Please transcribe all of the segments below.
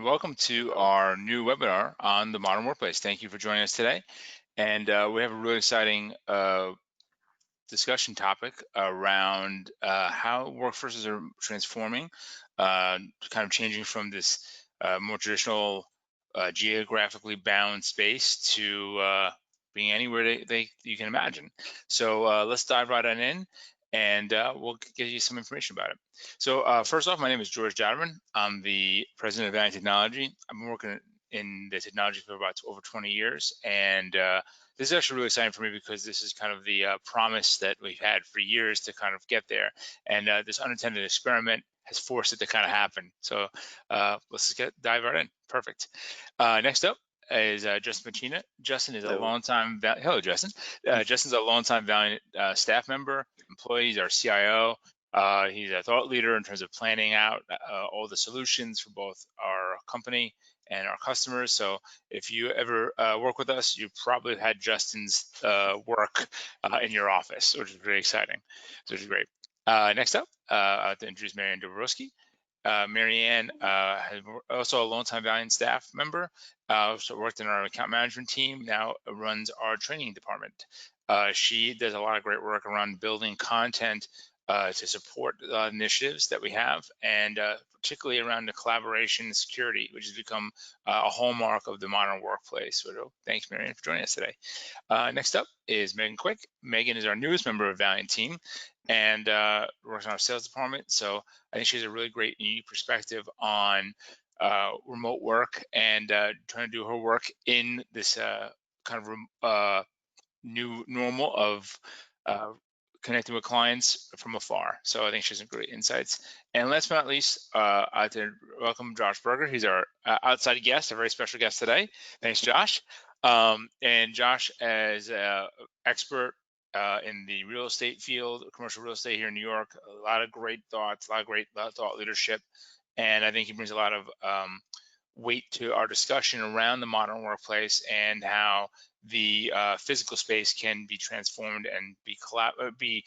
Welcome to our new webinar on the modern workplace. Thank you for joining us today. And we have a really exciting discussion topic around how workforces are transforming, kind of changing from this more traditional geographically bound space to being anywhere you can imagine. So let's dive right on in, and we'll give you some information about it. So first off, my name is George Jadderman. I'm the president of Valiant Technology. I've been working in the technology for about over 20 years, and this is actually really exciting for me because this is kind of the promise that we've had for years to kind of get there, and this unintended experiment has forced it to kind of happen. So let's just dive right in. Perfect. Next up is Justin Pacina. Justin is a longtime, hello Justin. Justin's a longtime Valiant staff member, employee. He's our CIO. He's a thought leader in terms of planning out all the solutions for both our company and our customers. So if you ever work with us, you probably had Justin's work in your office, which is really exciting, which is great. Next up, I have to introduce Marianne Dobrowski. Marianne has also a longtime Valiant staff member, so worked in our account management team, now runs our training department. She does a lot of great work around building content to support initiatives that we have, and particularly around the collaboration and security, which has become a hallmark of the modern workplace. So thanks, Marianne, for joining us today. Next up is Megan Quick. Megan is our newest member of Valiant team and works on our sales department. So I think she has a really great and unique perspective on remote work and trying to do her work in this kind of new normal of connecting with clients from afar. So I think she has some great insights. And last but not least, I'd like to welcome Josh Berger. He's our outside guest, a very special guest today. Thanks, Josh. And Josh is an expert in the real estate field, commercial real estate here in New York. A lot of great thoughts, a lot of great thought leadership. And I think he brings a lot of weight to our discussion around the modern workplace and how the physical space can be transformed and be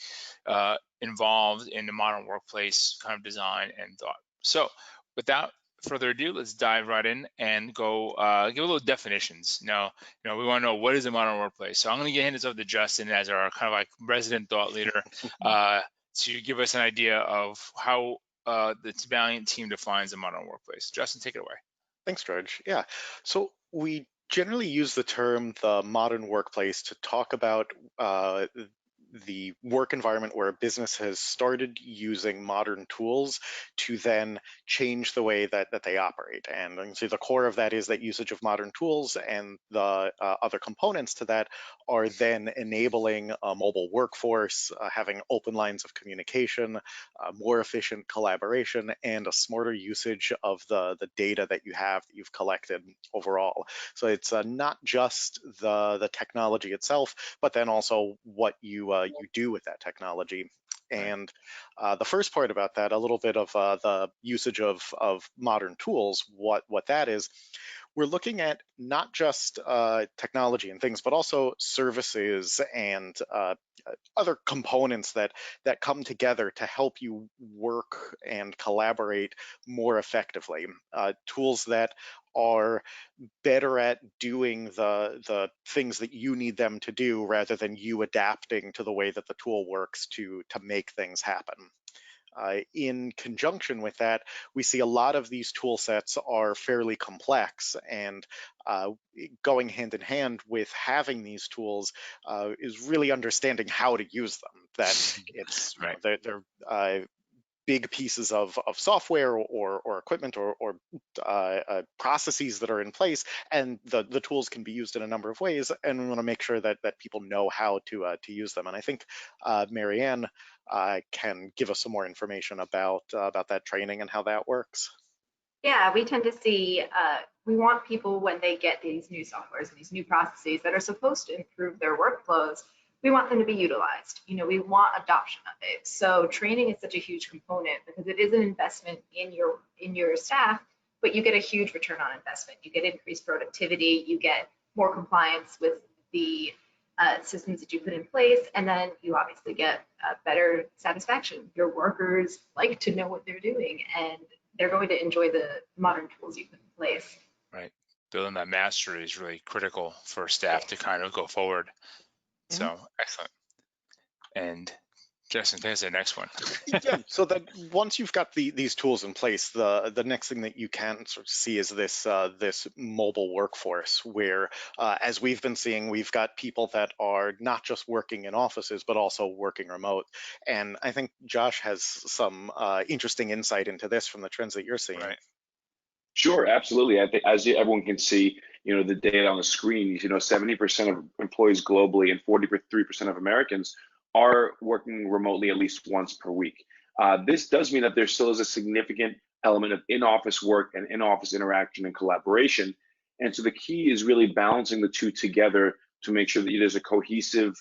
involved in the modern workplace kind of design and thought. So without further ado, let's dive right in and go give a little definitions. Now, we want to know, what is a modern workplace? So I'm going to hand this over to Justin as our kind of like resident thought leader to give us an idea of how the Valiant team defines a modern workplace. Justin, take it away. Thanks, George. Yeah, so we generally use the term the modern workplace to talk about the work environment where a business has started using modern tools to then change the way that they operate. And you can see the core of that is that usage of modern tools, and the other components to that are then enabling a mobile workforce, having open lines of communication, more efficient collaboration, and a smarter usage of the data that you've collected overall. So it's not just the technology itself, but then also what you do with that technology. And the first part about that, a little bit of the usage of modern tools, what that is, we're looking at not just technology and things, but also services and other components that come together to help you work and collaborate more effectively. Tools that are better at doing the things that you need them to do, rather than you adapting to the way that the tool works to make things happen. In conjunction with that, we see a lot of these tool sets are fairly complex, and going hand in hand with having these tools is really understanding how to use them. That it's right. They're big pieces of software or equipment or processes that are in place, and the tools can be used in a number of ways, and we want to make sure that people know how to use them. And I think Marianne can give us some more information about that training and how that works. Yeah, we tend to see, we want people, when they get these new softwares and these new processes that are supposed to improve their workflows, we want them to be utilized. We want adoption of it. So training is such a huge component, because it is an investment in your staff, but you get a huge return on investment. You get increased productivity, you get more compliance with the systems that you put in place, and then you obviously get better satisfaction. Your workers like to know what they're doing, and they're going to enjoy the modern tools you put in place. Right. Building that mastery is really critical for staff to kind of go forward. Mhm. So excellent. And Justin, there's the next one. Yeah, so that once you've got these tools in place, the next thing that you can sort of see is this mobile workforce where, as we've been seeing, we've got people that are not just working in offices but also working remote. And I think Josh has some interesting insight into this from the trends that you're seeing. Right. Sure, absolutely. I think as everyone can see, the data on the screen, 70% of employees globally and 43% of Americans are working remotely at least once per week. This does mean that there still is a significant element of in-office work and in-office interaction and collaboration. And so the key is really balancing the two together to make sure that there's a cohesive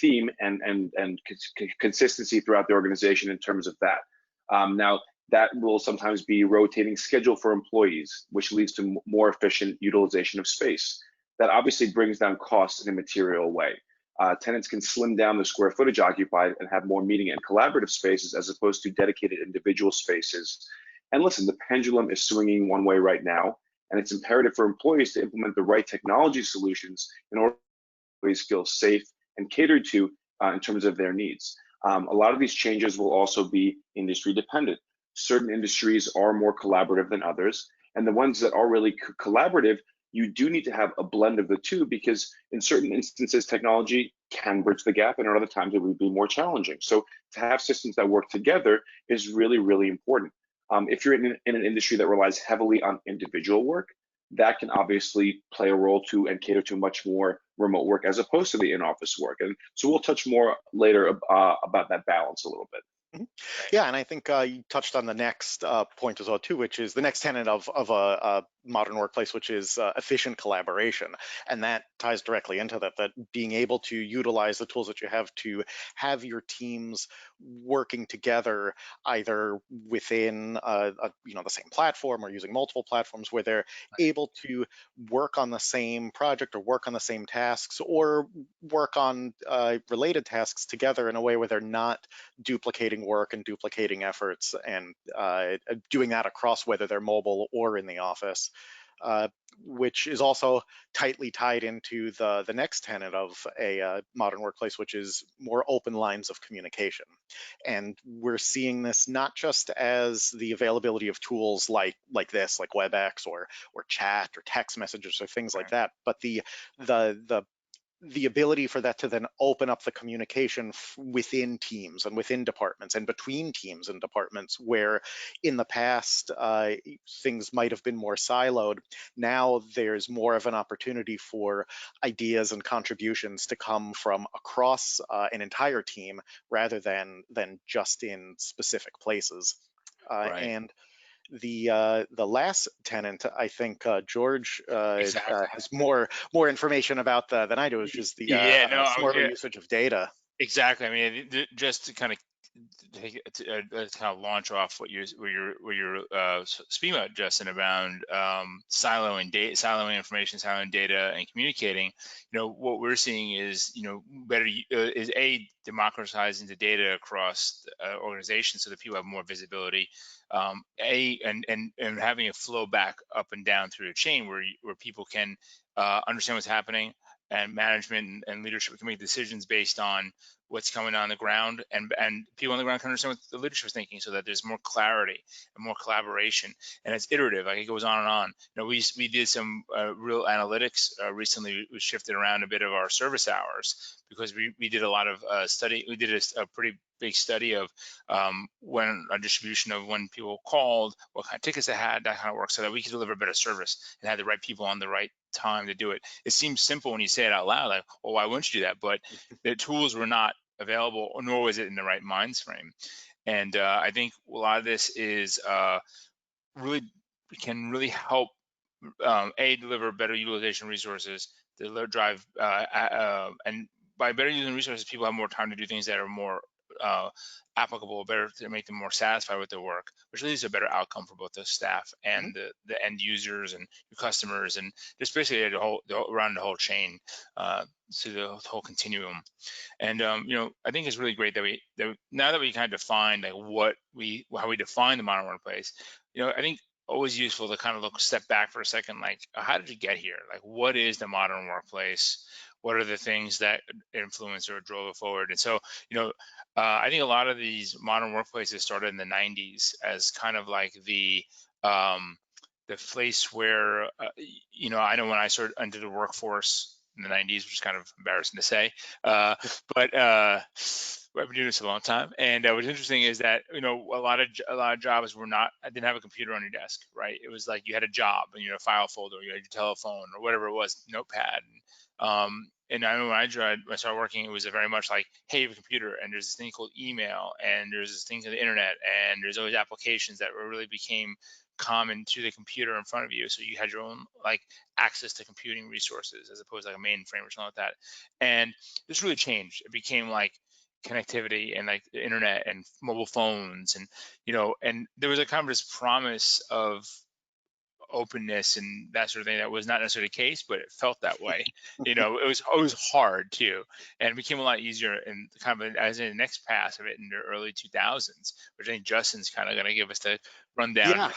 theme and consistency throughout the organization in terms of that. Now, that will sometimes be rotating schedule for employees, which leads to more efficient utilization of space. That obviously brings down costs in a material way. Tenants can slim down the square footage occupied and have more meeting and collaborative spaces as opposed to dedicated individual spaces. And listen, the pendulum is swinging one way right now, and it's imperative for employees to implement the right technology solutions in order to employees feel safe and catered to in terms of their needs. A lot of these changes will also be industry dependent. Certain industries are more collaborative than others, and the ones that are really collaborative, you do need to have a blend of the two because in certain instances, technology can bridge the gap, and at other times it would be more challenging. So to have systems that work together is really, really important. If you're in an industry that relies heavily on individual work, that can obviously play a role to and cater to much more remote work as opposed to the in-office work. And so we'll touch more later about that balance a little bit. Mhm. Right. Yeah, and I think you touched on the next point as well too, which is the next tenet of a modern workplace, which is efficient collaboration, and that ties directly into that. That being able to utilize the tools that you have your teams working together, either within the same platform or using multiple platforms, where they're able to work on the same project or work on the same tasks or work on related tasks together in a way where they're not duplicating work and duplicating efforts and doing that across whether they're mobile or in the office, which is also tightly tied into the next tenet of a modern workplace, which is more open lines of communication. And we're seeing this not just as the availability of tools like this, like WebEx or chat or text messages or things like Right. that, but the ability for that to then open up the communication within teams and within departments and between teams and departments, where in the past things might have been more siloed. Now there's more of an opportunity for ideas and contributions to come from across an entire team rather than just in specific places. Right. And the last tenant, I think George Exactly. has more information about than I do, which is the Yeah. No. smarter Yeah. usage of data. Exactly. I mean, just to kind of take it to kind of launch off what you're speaking about, Justin, around siloing data, siloing information, siloing data, and communicating. What we're seeing is better is democratizing the data across organizations so that people have more visibility. And having it flow back up and down through the chain where people can understand what's happening, and management and leadership can make decisions based on what's coming on the ground, and people on the ground can understand what the leadership is thinking, so that there's more clarity and more collaboration, and it's iterative. Like, it goes on and on. We did some real analytics recently. We shifted around a bit of our service hours because we did a lot of study. We did a pretty big study of when a distribution of when people called, what kind of tickets they had, that kind of work, so that we could deliver better service and have the right people on the right time to do it. It seems simple when you say it out loud, like, oh, why wouldn't you do that? But the tools were not available, nor was it in the right mind frame. And I think a lot of this is really can really help deliver better utilization resources, drive and by better using resources, people have more time to do things that are more applicable, better to make them more satisfied with their work, which leads to a better outcome for both the staff Mhm. and the end users and your customers, and just basically around the whole chain, to the whole continuum. And I think it's really great that now that we kind of defined like how we define the modern workplace. I think always useful to kind of step back for a second, like how did you get here? Like what is the modern workplace? What are the things that influenced or drove it forward? And so, I think a lot of these modern workplaces started in the 90s as kind of like um, the place where, I know when I started into the workforce in the 90s, which is kind of embarrassing to say, but I've been doing this a long time. And what's interesting is that a lot of jobs I didn't have a computer on your desk, right? It was like you had a job and a file folder, you had your telephone or whatever it was, notepad. And I know when I started working, it was very much like, hey, you have a computer, and there's this thing called email, and there's this thing called the internet, and there's always applications that really became common to the computer in front of you. So you had your own like access to computing resources as opposed to like a mainframe or something like that. And this really changed. It became like connectivity and like the internet and mobile phones, and and there was a kind of this promise of openness and that sort of thing that was not necessarily the case, but it felt that way. It was hard too, and it became a lot easier and kind of as in the next pass of it in the early 2000s, which I think Justin's kind of going to give us the rundown Yeah.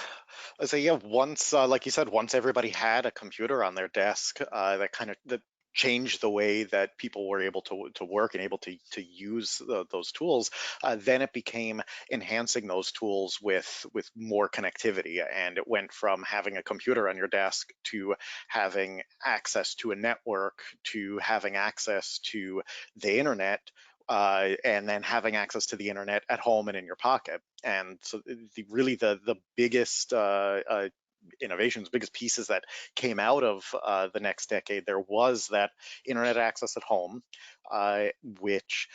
here. So yeah, once, like you said, once everybody had a computer on their desk, that changed the way that people were able to work and able to use those tools. Then it became enhancing those tools with more connectivity, and it went from having a computer on your desk to having access to a network to having access to the internet. And then having access to the internet at home and in your pocket. And so the biggest innovations, biggest pieces that came out of the next decade, there was that internet access at home, which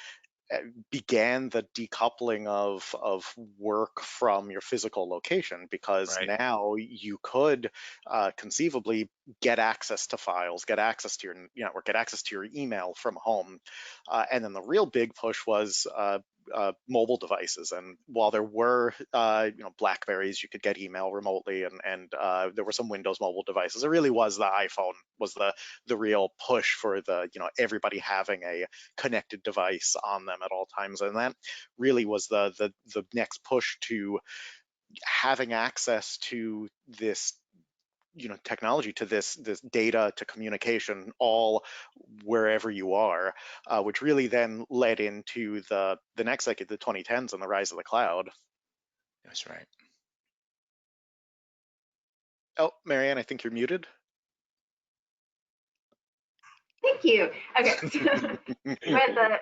began the decoupling of work from your physical location, because Right. now you could conceivably get access to files, get access to your network, get access to your email from home. And then the real big push was mobile devices. And while there were Blackberries, you could get email remotely, and there were some Windows mobile devices. It really was the iPhone was the real push for the everybody having a connected device on them at all times, and that really was the next push to having access to this technology, to this data, to communication, all wherever you are, which really then led into the next decade, the 2010s, and the rise of the cloud. That's right. Oh, Marianne, I think you're muted. Thank you. Okay. when the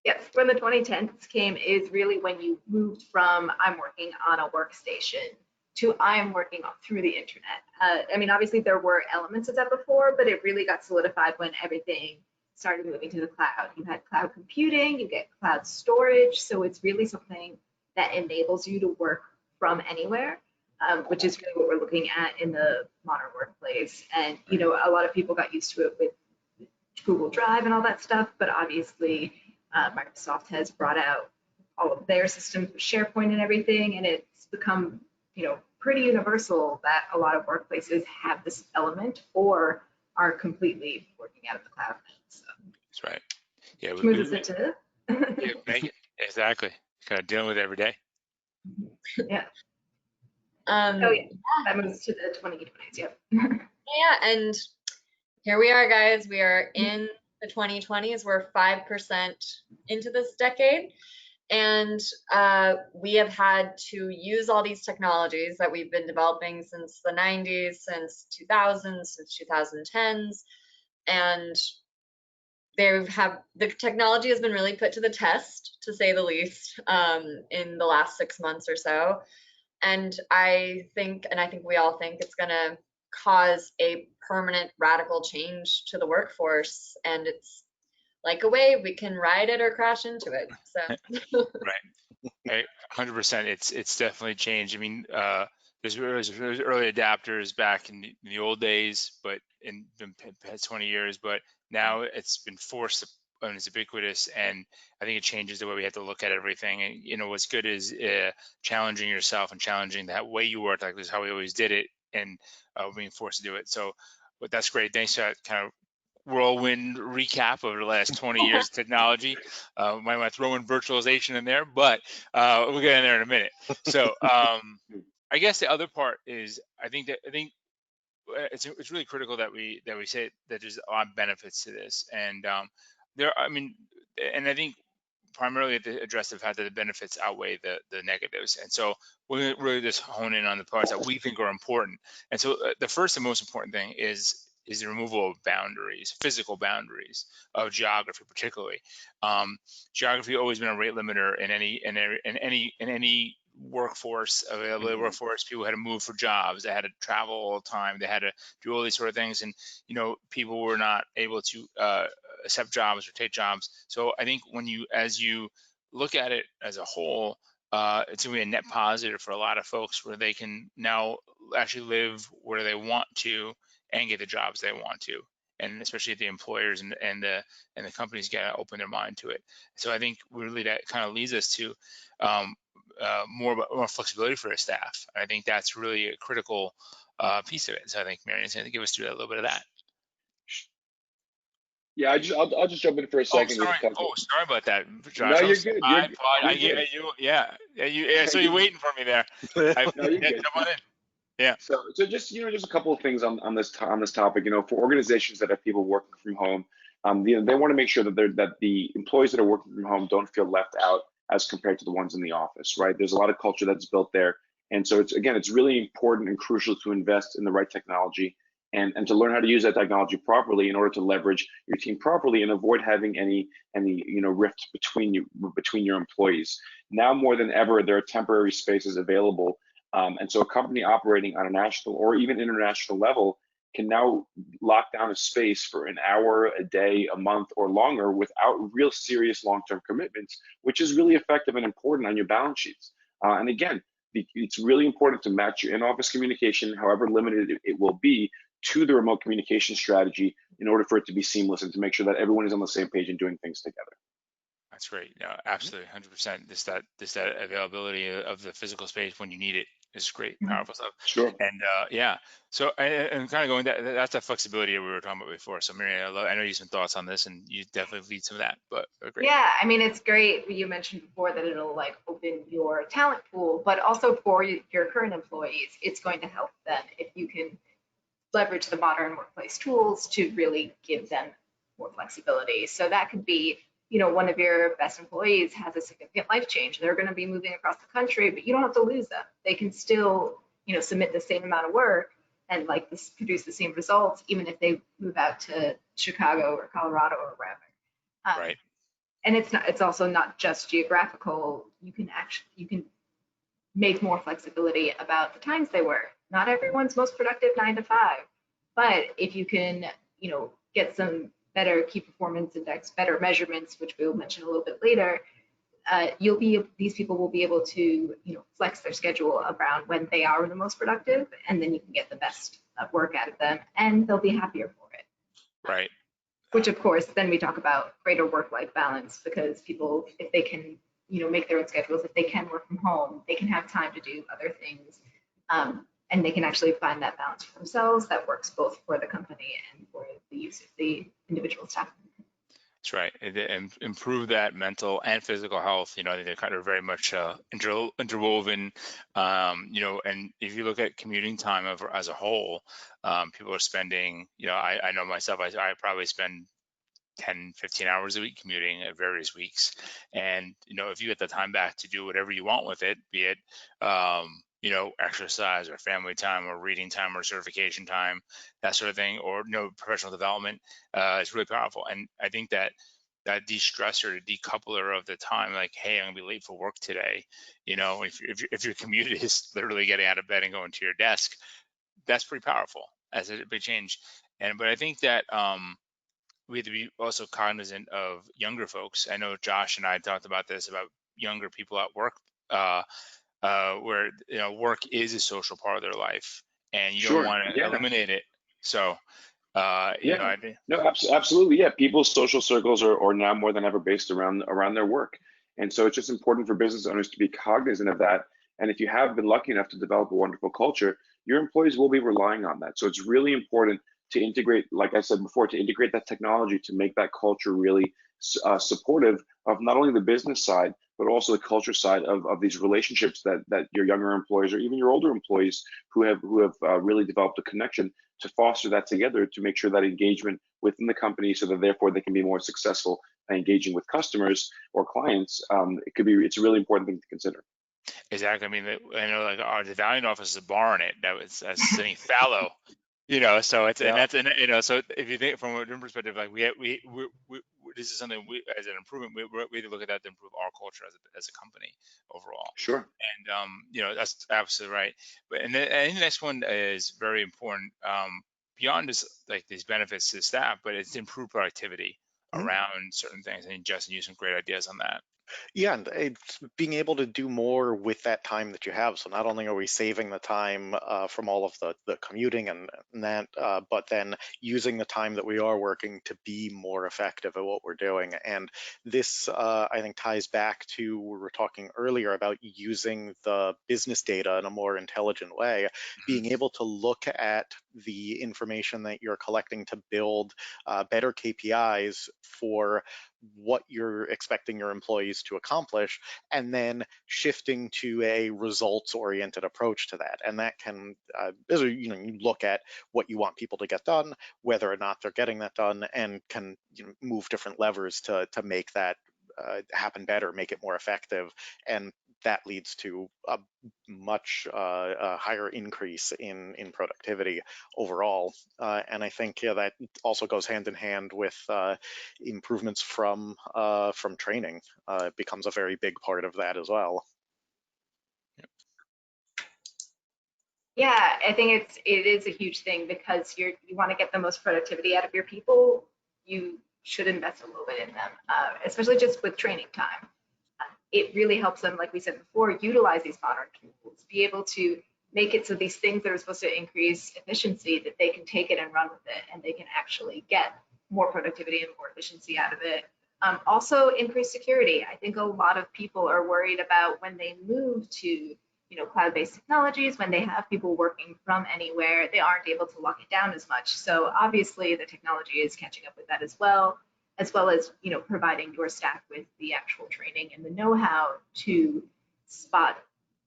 Yes, when the 2010s came is really when you moved from I'm working on a workstation to I'm working through the internet. I mean, obviously there were elements of that before, but it really got solidified when everything started moving to the cloud. You had cloud computing, you get cloud storage, so it's really something that enables you to work from anywhere, which is really what we're looking at in the modern workplace. And a lot of people got used to it with Google Drive and all that stuff, but obviously Microsoft has brought out all of their systems with SharePoint and everything, and it's become, pretty universal that a lot of workplaces have this element or are completely working out of the cloud. So, That's right. Yeah, which moves us into yeah, make it exactly. Kind of dealing with it every day. yeah. Um, Oh yeah, that moves to the 2020s. Yep. yeah, and here we are, guys. We are in the 2020s. We're 5% into this decade. And we have had to use all these technologies that we've been developing since the 90s, since 2000s, since 2010s. And the technology has been really put to the test, to say the least, in the last 6 months or so. And I think we all think it's going to cause a permanent radical change to the workforce, and it's like a wave, we can ride it or crash into it. So Right. 100%. It's definitely changed. I mean, there's early adapters back in the old days, but in the past 20 years, but now it's been forced and it's ubiquitous, and I think it changes the way we have to look at everything. And what's good is challenging yourself and challenging that way you work, like this is how we always did it, and being forced to do it. So, but that's great. Thanks for that kind of whirlwind recap over the last 20 years of technology. Might want to throw in virtualization in there, but we'll get in there in a minute. So I guess the other part is I think it's really critical that we say that there's a lot of benefits to this, and and I think primarily to address the fact that the benefits outweigh the negatives. And so we're really just hone in on the parts that we think are important. And so the first and most important thing is the removal of boundaries, physical boundaries of geography, particularly. Geography always been a rate limiter in any workforce, available workforce. People had to move for jobs, they had to travel all the time, they had to do all these sort of things, and people were not able to accept jobs or take jobs. So I think as you look at it as a whole, it's going to be a net positive for a lot of folks, where they can now actually live where they want to and get the jobs they want to. And especially the employers and the companies got to open their mind to it. So I think really that kind of leads us to more flexibility for the staff. I think that's really a critical piece of it. So I think Marion's going to give us through a little bit of that. Yeah, I'll just jump in for a second. Sorry. Here, Sorry about that, Josh. No, you're good. You're good. So you're waiting for me there. No, you're good. Jump on in. Yeah. So just just a couple of things on this topic. For organizations that have people working from home, they want to make sure that the employees that are working from home don't feel left out as compared to the ones in the office, right? There's a lot of culture that's built there, and so it's really important and crucial to invest in the right technology and to learn how to use that technology properly in order to leverage your team properly and avoid having any rifts between your employees. Now more than ever, there are temporary spaces available. And so a company operating on a national or even international level can now lock down a space for an hour, a day, a month, or longer without real serious long-term commitments, which is really effective and important on your balance sheets. And again, it's really important to match your in-office communication, however limited it will be, to the remote communication strategy in order for it to be seamless and to make sure that everyone is on the same page and doing things together. That's great. No, absolutely, 100%. That availability of the physical space when you need it is great, powerful stuff. Sure. And yeah, so and kind of going that's that flexibility we were talking about before. So Marion, I know you have some thoughts on this, and you definitely lead some of that. But great. Yeah, I mean, it's great. You mentioned before that it'll like open your talent pool, but also for your current employees, it's going to help them if you can leverage the modern workplace tools to really give them more flexibility. So that could be, one of your best employees has a significant life change. They're going to be moving across the country, but you don't have to lose them. They can still, submit the same amount of work and produce the same results, even if they move out to Chicago or Colorado or wherever. Right. And it's also not just geographical. You can make more flexibility about the times they work. Not everyone's most productive 9 to 5, but if you can, get some better key performance index, better measurements, which we'll mention a little bit later, these people will be able to, flex their schedule around when they are the most productive, and then you can get the best work out of them, and they'll be happier for it. Right. Which of course, then we talk about greater work-life balance, because people, if they can, make their own schedules, if they can work from home, they can have time to do other things. And they can actually find that balance for themselves that works both for the company and for the use of the individual staff. That's right. And improve that mental and physical health. I think they're kind of very much interwoven. And if you look at commuting time as a whole, people are spending, I know myself, I probably spend 10, 15 hours a week commuting at various weeks. And, if you get the time back to do whatever you want with it, be it, exercise or family time or reading time or certification time, that sort of thing, or professional development, it's really powerful. And I think that de-stressor, decoupler of the time, like, hey, I'm gonna be late for work today. If your commute is literally getting out of bed and going to your desk, that's pretty powerful as a big change. But I think that we have to be also cognizant of younger folks. I know Josh and I talked about this, about younger people at work, where work is a social part of their life, and you don't want to eliminate it. So You know, Yeah, no, absolutely. Yeah, people's social circles are now more than ever based around their work, and so it's just important for business owners to be cognizant of that. And if you have been lucky enough to develop a wonderful culture, your employees will be relying on that. So it's really important to integrate, like I said before, to integrate that technology to make that culture really supportive of not only the business side, but also the culture side of these relationships that your younger employees or even your older employees who have really developed a connection to foster that together to make sure that engagement within the company so that therefore they can be more successful by engaging with customers or clients. It's a really important thing to consider. exactly. I mean, I know like the Valiant office is a bar in it. That's sitting fallow, you know. So it's Yeah. you know. So if you think from a different perspective, like we this is something we as an improvement. We need to look at that to improve our culture as a company overall. Sure. And you know, that's absolutely right. But and then I think the next one is very important. Beyond just like these benefits to staff, but it's improved productivity Mhm. around certain things. I think Justin used some great ideas on that. Yeah, and it's being able to do more with that time that you have. So not only are we saving the time from all of the commuting and that, but then using the time that we are working to be more effective at what we're doing. And this, I think, ties back to we were talking earlier about using the business data in a more intelligent way, being able to look at the information that you're collecting to build better KPIs for what you're expecting your employees to accomplish, and then shifting to a results oriented approach to that. And that can you look at what you want people to get done, whether or not they're getting that done, and can move different levers to make that happen better, make it more effective, and that leads to a much higher increase in productivity overall. And I think that also goes hand in hand with improvements from training. It becomes a very big part of that as well. Yeah, I think it is a huge thing because you want to get the most productivity out of your people. You should invest a little bit in them, especially just with training time. It really helps them, like we said before, utilize these modern tools, be able to make it so these things that are supposed to increase efficiency, that they can take it and run with it, and they can actually get more productivity and more efficiency out of it. Also, increase security. I think a lot of people are worried about when they move to cloud-based technologies, when they have people working from anywhere, they aren't able to lock it down as much. So obviously the technology is catching up with that as well as providing your staff with the actual training and the know-how to spot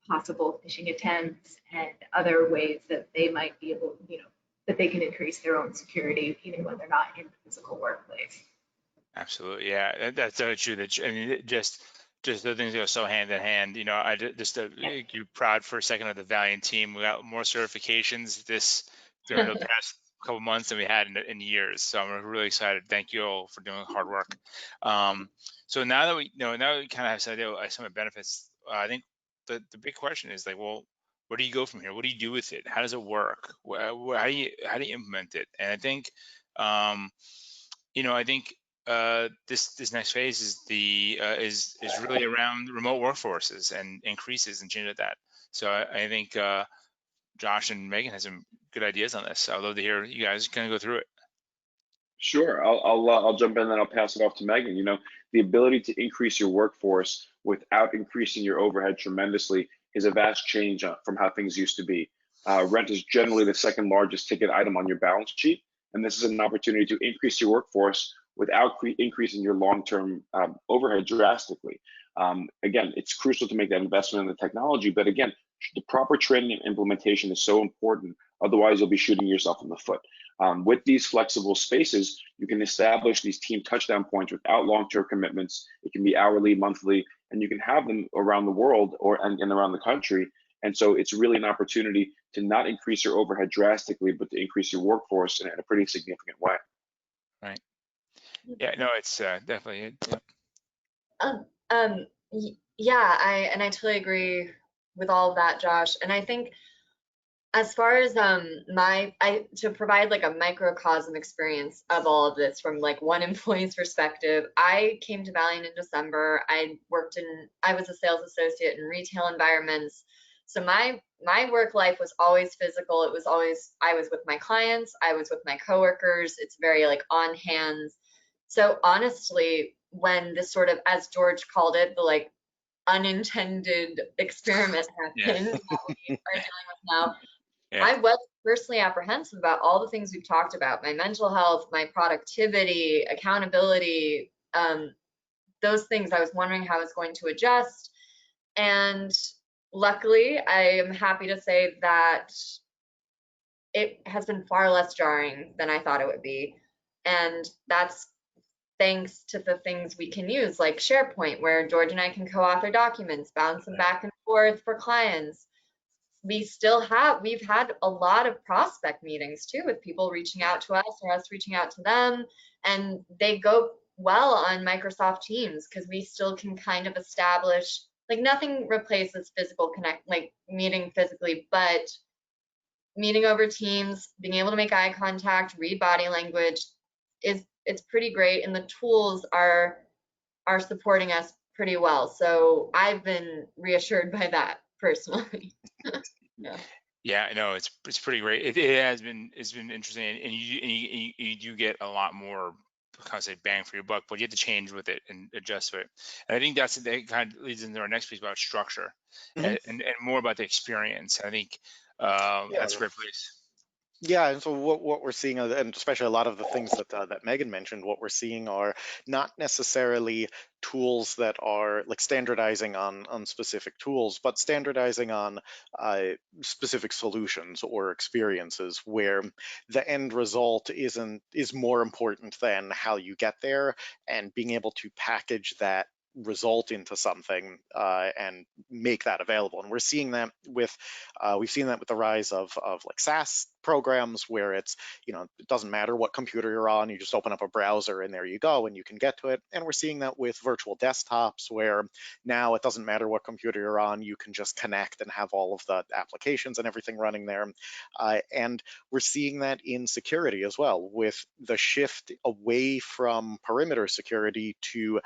possible phishing attempts and other ways that they might be able, that they can increase their own security even when they're not in the physical workplace. Absolutely, yeah, that's so true. I mean, just the things go so hand in hand. You know, just you're proud for a second of the Valiant team. We got more certifications during the past couple months than we had in years. So I'm really excited. Thank you all for doing hard work. So now that now that we kind of have some idea of some of the benefits, I think the big question is like, well, where do you go from here? What do you do with it? How does it work? How do you implement it? And I think, I think this next phase is really around remote workforces and increases and change of that. So I think Josh and Megan has some good ideas on this. I'd love to hear you guys kind of go through it. Sure, I'll jump in, then I'll pass it off to Megan. The ability to increase your workforce without increasing your overhead tremendously is a vast change from how things used to be. Rent is generally the second largest ticket item on your balance sheet, and this is an opportunity to increase your workforce without increasing your long-term overhead drastically. Again, it's crucial to make that investment in the technology, but again, the proper training and implementation is so important. Otherwise, you'll be shooting yourself in the foot. With these flexible spaces, you can establish these team touchdown points without long-term commitments. It can be hourly, monthly, and you can have them around the world and around the country. And so it's really an opportunity to not increase your overhead drastically, but to increase your workforce in a pretty significant way. Right. Yeah, no, it's definitely. Yeah. Yeah, I totally agree with all of that, Josh. And I think as far as to provide like a microcosm experience of all of this from like one employee's perspective, I came to Valiant in December. I was a sales associate in retail environments. So my work life was always physical. It was always, I was with my clients, I was with my coworkers. It's very like on hands. So honestly, when this sort of, as George called it, the like unintended experiment Yeah. happened that we are dealing with now, Yeah. I was personally apprehensive about all the things we've talked about, my mental health, my productivity, accountability, those things. I was wondering how I was going to adjust. And luckily, I am happy to say that it has been far less jarring than I thought it would be. And that's thanks to the things we can use, like SharePoint, where George and I can co-author documents, bounce them back and forth for clients. We've had a lot of prospect meetings too, with people reaching out to us or us reaching out to them, and they go well on Microsoft Teams because we still can kind of establish, like, nothing replaces physical connect, like meeting physically, but meeting over Teams, being able to make eye contact, read body language, it's pretty great, and the tools are supporting us pretty well. So I've been reassured by that personally. Yeah. Yeah, no, it's pretty great. It has been, it's been interesting, and you do get a lot more, kind of say, bang for your buck, but you have to change with it and adjust to it. And I think that kind of leads into our next piece about structure, Mhm. and more about the experience. I think Yeah. that's a great place. Yeah, and so what we're seeing, and especially a lot of the things that Megan mentioned, what we're seeing are not necessarily tools that are like standardizing on specific tools, but standardizing on uh, specific solutions or experiences, where the end result is more important than how you get there, and being able to package that result into something and make that available. And we're seeing that with we've seen that with the rise of like SaaS programs, where it's, it doesn't matter what computer you're on, you just open up a browser and there you go and you can get to it. And we're seeing that with virtual desktops, where now it doesn't matter what computer you're on, you can just connect and have all of the applications and everything running there. And we're seeing that in security as well, with the shift away from perimeter security to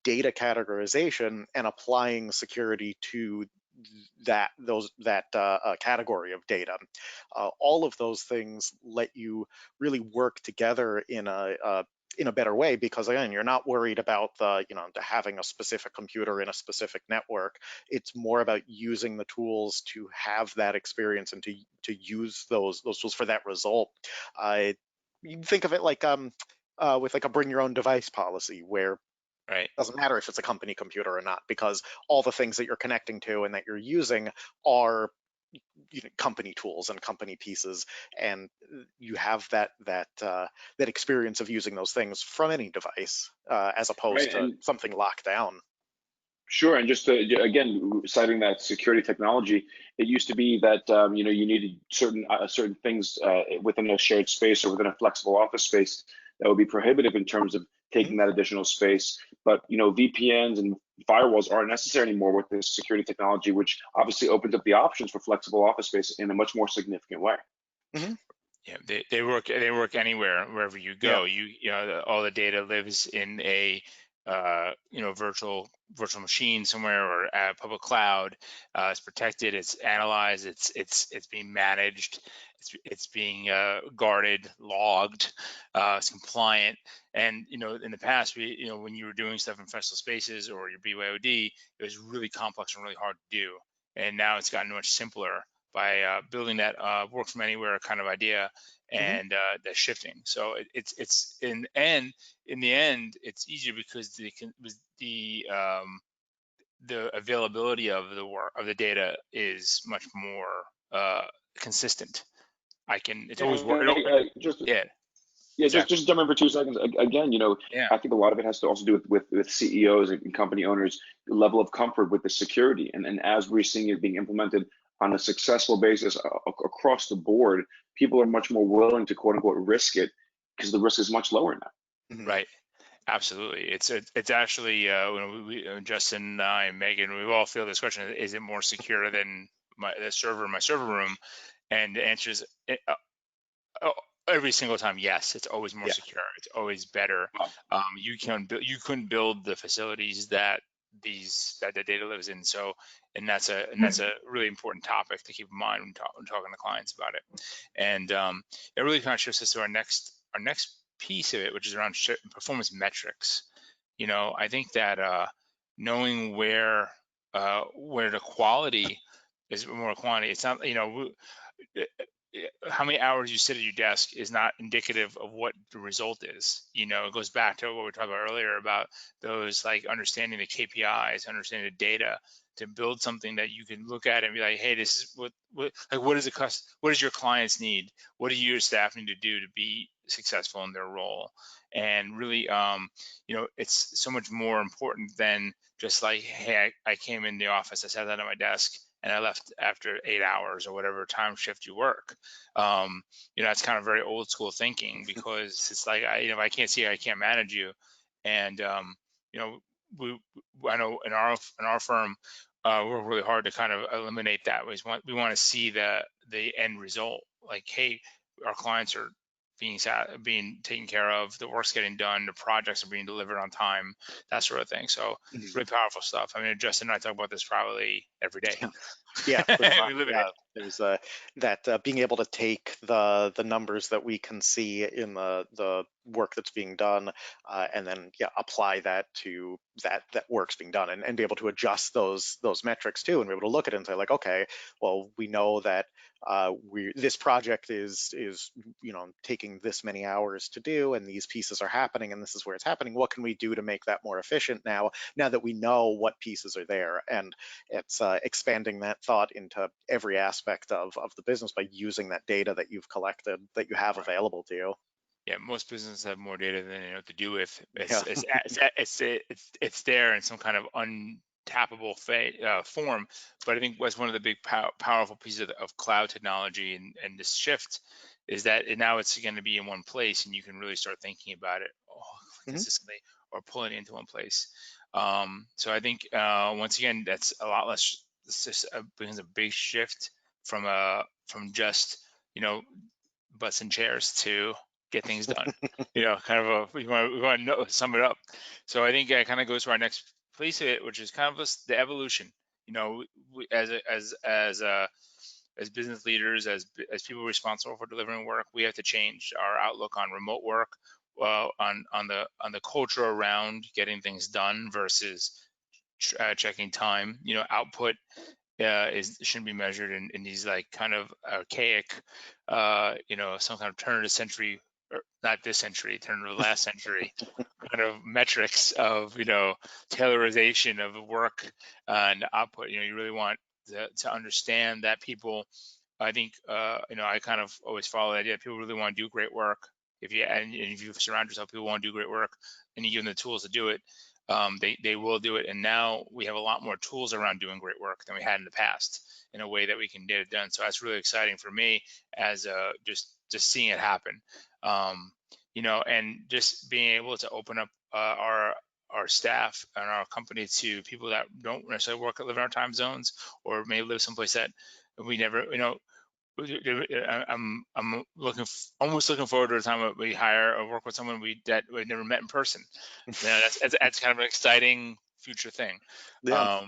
data categorization and applying security to that category of data. All of those things let you really work together in a better way, because again, you're not worried about the having a specific computer in a specific network. It's more about using the tools to have that experience and to use those tools for that result. You think of it like with like a bring your own device policy, where Right. doesn't matter if it's a company computer or not, because all the things that you're connecting to and that you're using are company tools and company pieces, and you have that experience of using those things from any device, as Right. opposed to And something locked down. sure, and just to, again, citing that security technology, it used to be that you needed certain things within a shared space or within a flexible office space that would be prohibitive in terms of Mhm. taking that additional space. But VPNs and firewalls aren't necessary anymore with this security technology, which obviously opens up the options for flexible office space in a much more significant way. Mhm. Yeah, they work anywhere, wherever you Yeah. go. All the data lives in a virtual machine somewhere, or a public cloud. It's protected, it's analyzed, it's being managed, it's being guarded, logged, it's compliant. And in the past, when you were doing stuff in professional spaces or your BYOD, it was really complex and really hard to do. And now it's gotten much simpler by building that work from anywhere kind of idea, Mhm. and the shifting. So it's in the end, it's easier because the availability of the work of the data is much more consistent. It's Yeah, always work. just Yeah, Yeah, just exactly. just jump in for 2 seconds. Again, Yeah, I think a lot of it has to also do with CEOs and company owners' level of comfort with the security, and as we're seeing it being implemented on a successful basis across the board, people are much more willing to quote unquote risk it because the risk is much lower now. Mhm. right. Absolutely. It's actually Justin and I and Megan, we all feel this question: is it more secure than the server in my server room? And the answer is oh, every single time, yes. It's always more Yeah. secure. It's always better. Wow. You couldn't build the facilities that that the data lives in. So, and that's a really important topic to keep in mind when talking to clients about it. And it really kind of shifts us to our next piece of it, which is around performance metrics. I think that knowing where the quality is more quantity. It's not, how many hours you sit at your desk is not indicative of what the result is. It goes back to what we were talking about earlier about those, like, understanding the KPIs, understanding the data to build something that you can look at and be like, hey, this is what does your clients need? What do your staff need to do to be successful in their role? And really, it's so much more important than just like, hey, I came in the office, I sat down at my desk, and I left after 8 hours or whatever time shift you work. It's kind of very old school thinking, because it's like, if I can't see you, I can't manage you. And I know in our firm, we're really hard to kind of eliminate that. We want to see the end result. Like, hey, our clients are being taken care of, the work's getting done, the projects are being delivered on time, that sort of thing. So really powerful stuff. I mean, Justin and I talk about this probably every day. Yeah, We live in it. There's that being able to take the numbers that we can see in the work that's being done, and then apply that to that work's being done, and be able to adjust those metrics too, and be able to look at it and say, like, okay, well, we know that this project is taking this many hours to do, and these pieces are happening, and this is where it's happening. What can we do to make that more efficient now that we know what pieces are there? And it's expanding that thought into every aspect of the business by using that data that you've collected, that you have available to you. Yeah, most businesses have more data than they know what to do with. Yeah. It's there in some kind of untappable form. But I think what's one of the big powerful pieces of cloud technology and this shift is that now it's going to be in one place, and you can really start thinking about it consistently, or pulling it into one place. So I think once again, that's a lot less. This just brings a big shift from just butts and chairs to get things done. Kind of we want to sum it up. So I think it kind of goes to our next place of it, which is kind of the evolution. We, as business leaders, as people responsible for delivering work, we have to change our outlook on remote work, on the culture around getting things done versus checking time. Output shouldn't be measured in these, like, kind of archaic, some kind of turn of the century, or not this century, turn of the last century kind of metrics of tailorization of work and output. You really want to understand that people, I think, I kind of always follow the idea that people really want to do great work. If you surround yourself, people want to do great work, and you give them the tools to do it, they will do it. And now we have a lot more tools around doing great work than we had in the past, in a way that we can get it done. So that's really exciting for me, as just seeing it happen. And just being able to open up our staff and our company to people that don't necessarily live in our time zones, or may live someplace that we never, I'm almost looking forward to the time that we hire or work with someone that we never met in person. That's kind of an exciting future thing. Yeah.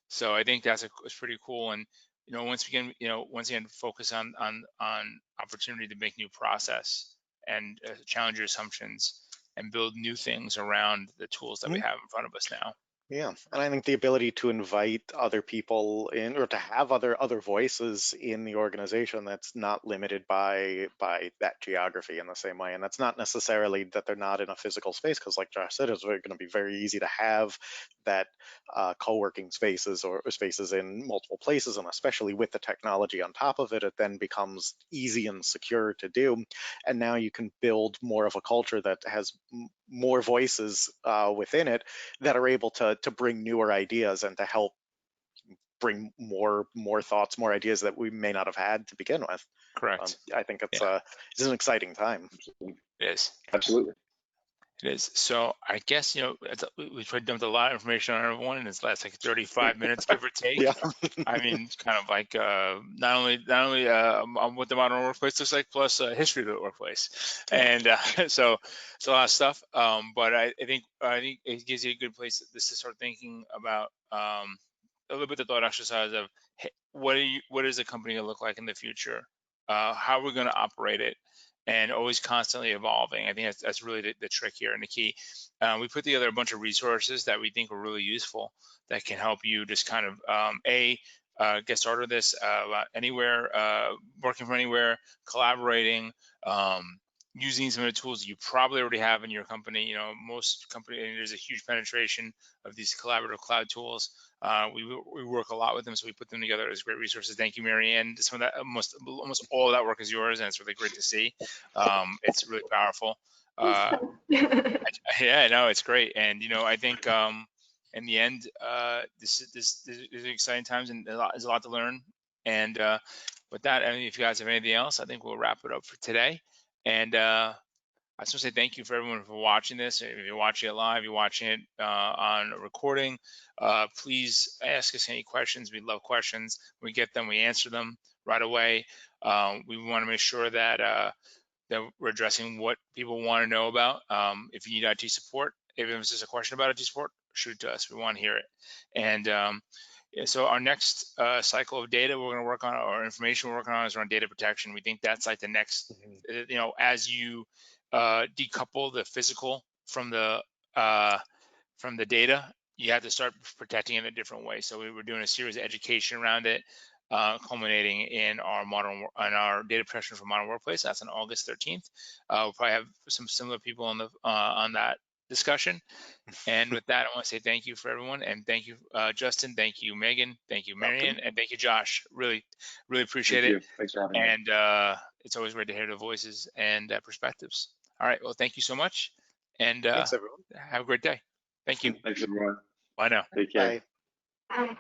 So I think it's pretty cool. And once again, focus on opportunity to make new process, and challenge your assumptions, and build new things around the tools that we have in front of us now. Yeah, and I think the ability to invite other people in, or to have other voices in the organization, that's not limited by that geography in the same way. And that's not necessarily that they're not in a physical space, because, like Josh said, it's going to be very easy to have that co-working spaces, or spaces in multiple places, and especially with the technology on top of it, it then becomes easy and secure to do. And now you can build more of a culture that has more voices within it, that are able to bring newer ideas, and to help bring more thoughts, more ideas that we may not have had to begin with. Correct. I think it's an exciting time. Absolutely. It is. Absolutely. It is. So I guess, we tried to dump a lot of information on everyone in this last like 35 minutes, give or take. Yeah. I mean, it's kind of like not only what the modern workplace looks like, plus history of the workplace, and so it's a lot of stuff. But I think it gives you a good place to start thinking about a little bit the thought exercise of, hey, what is the company going to look like in the future? How are we going to operate it? And always constantly evolving. I think that's really the trick here and the key. We put together a bunch of resources that we think are really useful that can help you just kind of get started with this anywhere, working from anywhere, collaborating, using some of the tools you probably already have in your company. Most companies, there's a huge penetration of these collaborative cloud tools. We work a lot with them, so we put them together as great resources. Thank you, Marianne. Some of that, almost all of that work is yours, and it's really great to see. It's really powerful. Yeah, no, it's great, and I think in the end, this is exciting times, and there's a lot to learn. And with that, I mean, if you guys have anything else, I think we'll wrap it up for today. And I just want to say thank you for everyone for watching this. If you're watching it live, you're watching it on a recording, please ask us any questions. We love questions. When we get them, we answer them right away. We want to make sure that we're addressing what people want to know about. If you need IT support, if it's just a question about IT support, shoot it to us. We want to hear it. And yeah, so our next cycle of data we're going to work on, or information we're working on, is around data protection. We think that's like the next, as you decouple the physical from the data, you have to start protecting it in a different way. So we were doing a series of education around it, culminating in our data protection for modern workplace. That's on August 13th. We'll probably have some similar people on that discussion. And with that, I want to say thank you for everyone, and thank you, Justin. Thank you, Megan. Thank you, Marianne, Welcome. and thank you, Josh. Really, really appreciate Thank it. you. Thanks for having me. And it's always great to hear the voices and perspectives. All right. Well, thank you so much, and Thanks, everyone. have a great day. Thank you. Thanks, everyone. Bye now. Take care. Bye.